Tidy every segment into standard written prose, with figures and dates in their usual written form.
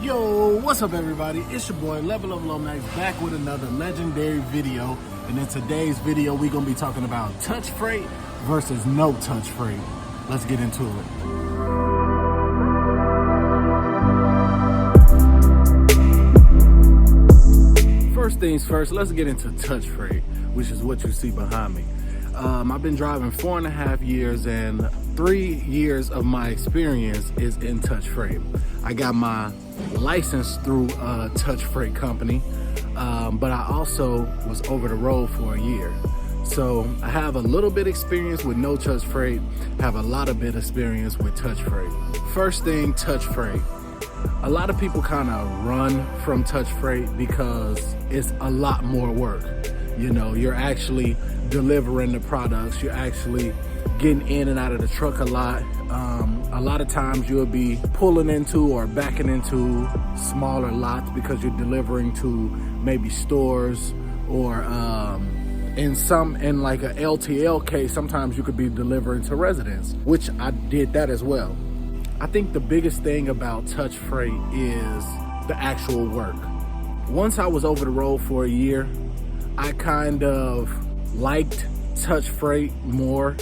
Yo, what's up everybody? It's your boy Level Up Lomax back with another legendary video. And in today's video, we're gonna be talking about touch freight versus no touch freight. Let's get into it. First things first, let's get into touch freight, which is what you see behind me. I've been driving 4.5 years and 3 years of my experience is in touch freight. I got my license through a touch freight company, but I also was over the road for a year. So I have a little bit experience with no touch freight, have a lot of bit experience with touch freight. First thing, touch freight. A lot of people kind of run from touch freight because it's a lot more work. You know, you're actually delivering the products, you're actually getting in and out of the truck a lot. A lot of times you'll be pulling into or backing into smaller lots because you're delivering to maybe stores or in like a LTL case, sometimes you could be delivering to residents, which I did that as well. I think the biggest thing about touch freight is the actual work. Once I was over the road for a year, I kind of liked touch freight more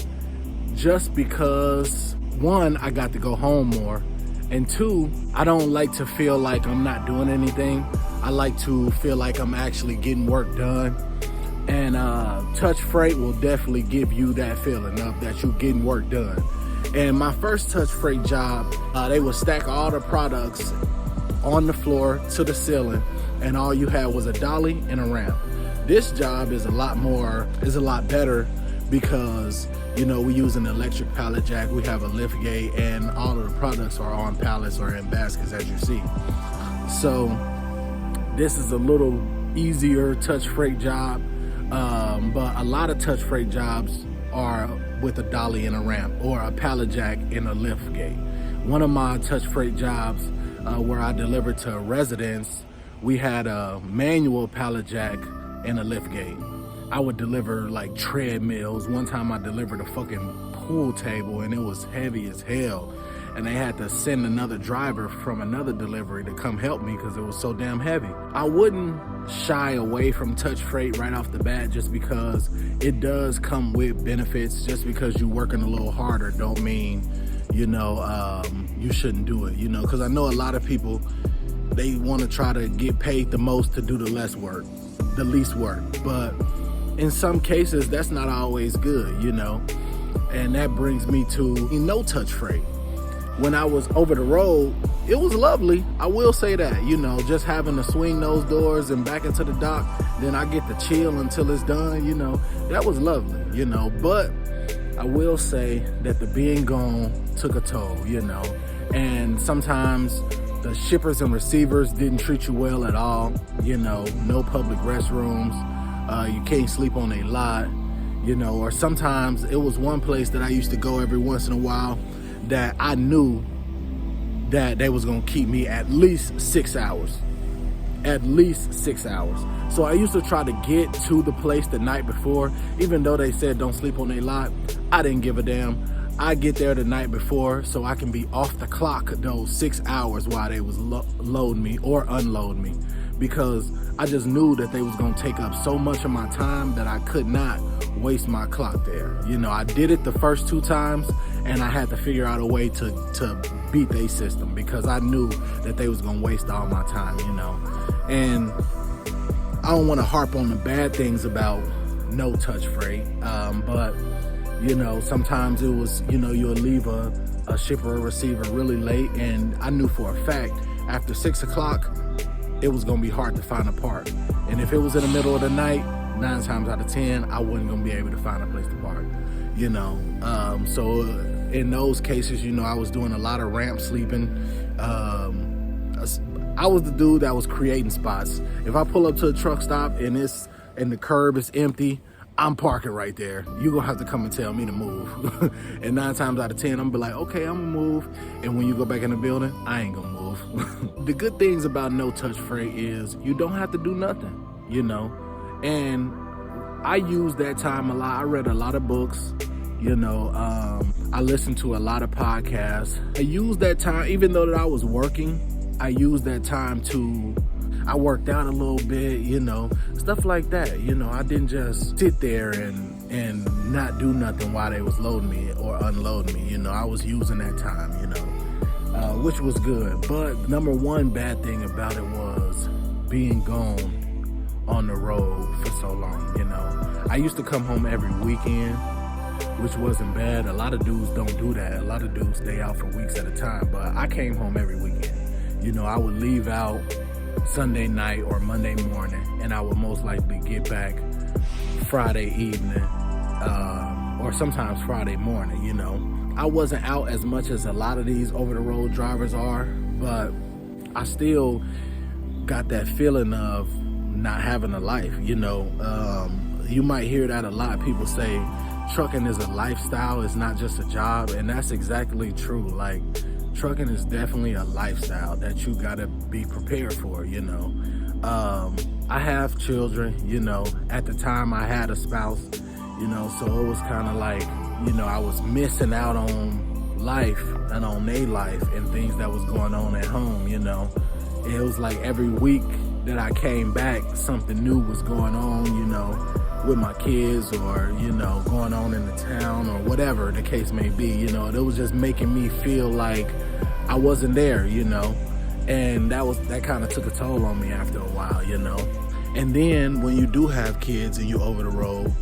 just because, one, I got to go home more, and two, I don't like to feel like I'm not doing anything. I like to feel like I'm actually getting work done, and touch freight will definitely give you that feeling of that you're getting work done. And my first touch freight job, they would stack all the products on the floor to the ceiling, and all you had was a dolly and a ramp. This job is a lot better because, you know, we use an electric pallet jack, we have a lift gate, and all of the products are on pallets or in baskets, as you see. So this is a little easier touch freight job, but a lot of touch freight jobs are with a dolly and a ramp or a pallet jack and a lift gate. One of my touch freight jobs where I delivered to residents, we had a manual pallet jack and a lift gate. I would deliver like treadmills. One time I delivered a fucking pool table and it was heavy as hell. And they had to send another driver from another delivery to come help me because it was so damn heavy. I wouldn't shy away from touch freight right off the bat just because it does come with benefits. Just because you're working a little harder don't mean, you know, you shouldn't do it, you know, because I know a lot of people, they want to try to get paid the most to do the least work. But in some cases, that's not always good, you know. And that brings me to no touch freight. When I was over the road, it was lovely. I will say that, you know, just having to swing those doors and back into the dock, then I get to chill until it's done, you know, that was lovely, you know. But I will say that the being gone took a toll, you know. And sometimes the shippers and receivers didn't treat you well at all, you know, no public restrooms, you can't sleep on a lot, you know, or sometimes it was one place that I used to go every once in a while that I knew that they was gonna keep me at least 6 hours. At least 6 hours. So I used to try to get to the place the night before, even though they said don't sleep on a lot, I didn't give a damn. I get there the night before so I can be off the clock those 6 hours while they was loading me or unloading me, because I just knew that they was gonna take up so much of my time that I could not waste my clock there. You know, I did it the first 2 times and I had to figure out a way to beat their system because I knew that they was gonna waste all my time, you know. And I don't wanna harp on the bad things about no touch freight, but you know, sometimes it was, you know, you'll leave a shipper or receiver really late, and I knew for a fact after 6 o'clock, it was gonna be hard to find a part. And if it was in the middle of the night, 9 times out of 10, I wasn't gonna be able to find a place to park, you know. So in those cases, you know, I was doing a lot of ramp sleeping. I was the dude that was creating spots. If I pull up to a truck stop and the curb is empty, I'm parking right there. You're gonna have to come and tell me to move. And 9 times out of 10, I'm gonna be like, okay, I'm gonna move. And when you go back in the building, I ain't gonna move. The good things about no touch freight is you don't have to do nothing, you know? And I use that time a lot. I read a lot of books, you know, I listened to a lot of podcasts. I used that time, even though that I was working, I used that time I worked out a little bit, stuff like that. I didn't just sit there and not do nothing while they was loading me or unloading me. I was using that time, which was good. But number one bad thing about it was being gone on the road for so long. I used to come home every weekend, which wasn't bad. A lot of dudes don't do that. A lot of dudes stay out for weeks at a time, but I came home every weekend. I would leave out Sunday night or Monday morning, and I would most likely get back Friday evening, or sometimes Friday morning. I wasn't out as much as a lot of these over-the-road drivers are, but I still got that feeling of not having a life. You might hear that a lot. People say trucking is a lifestyle, it's not just a job, and that's exactly true. Like, trucking is definitely a lifestyle that you gotta be prepared for. I have children. At the time I had a spouse, so it was kind of like, I was missing out on life and on their life and things that was going on at home. It was like every week that I came back, something new was going on, with my kids, or, going on in the town, or whatever the case may be. It was just making me feel like I wasn't there, and that kind of took a toll on me after a while, And then when you do have kids and you over the road,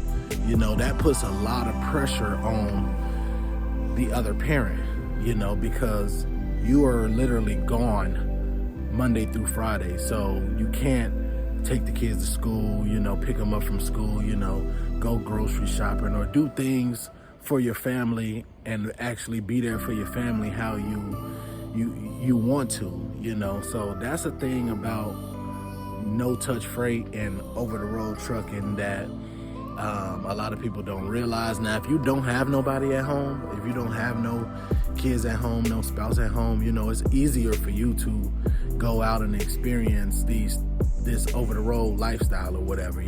that puts a lot of pressure on the other parent, because you are literally gone Monday through Friday. So you can't take the kids to school, pick them up from school, go grocery shopping or do things for your family and actually be there for your family how you want to, So that's a thing about no-touch freight and over-the-road trucking that a lot of people don't realize. Now, if you don't have nobody at home, if you don't have no kids at home, no spouse at home, it's easier for you to go out and experience this over-the-road lifestyle or whatever,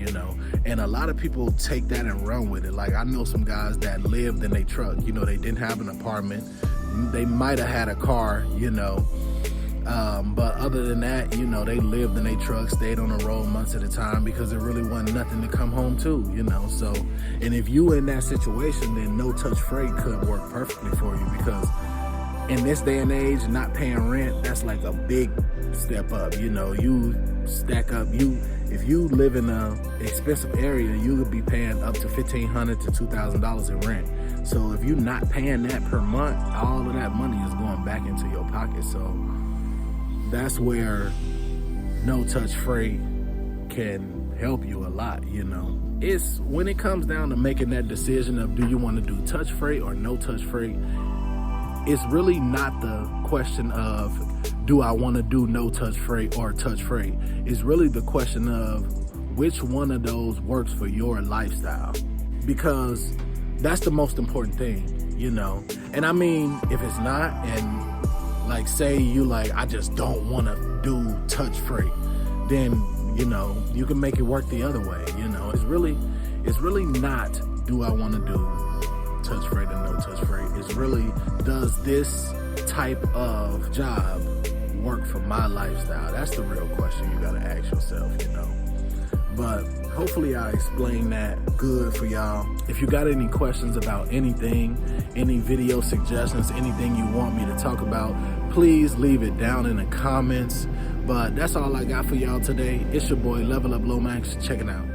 And a lot of people take that and run with it. Like, I know some guys that lived in their truck, they didn't have an apartment. They might have had a car, but other than that, they lived in their truck, stayed on the road months at a time because there really wasn't nothing to come home to, So, and if you in that situation, then no-touch freight could work perfectly for you, because in this day and age, not paying rent, that's like a big step up. You stack up. If you live in a expensive area, you could be paying up to $1,500 to $2,000 in rent. So if you're not paying that per month, all of that money is going back into your pocket. So that's where no-touch freight can help you a lot. It's when it comes down to making that decision of, do you want to do touch freight or no-touch freight? It's really not the question of, do I want to do no-touch freight or touch freight? It's really the question of which one of those works for your lifestyle, because that's the most important thing, And I mean, if it's not, and like say you like, I just don't want to do touch freight, then, you can make it work the other way, It's really not, do I want to do touch freight and no touch freight? It's really, does this type of job work for my lifestyle? That's the real question you gotta ask yourself, But hopefully I explained that good for y'all. If you got any questions about anything, any video suggestions, anything you want me to talk about, please leave it down in the comments. But that's all I got for y'all today. It's your boy Level Up Lomax. Check it out.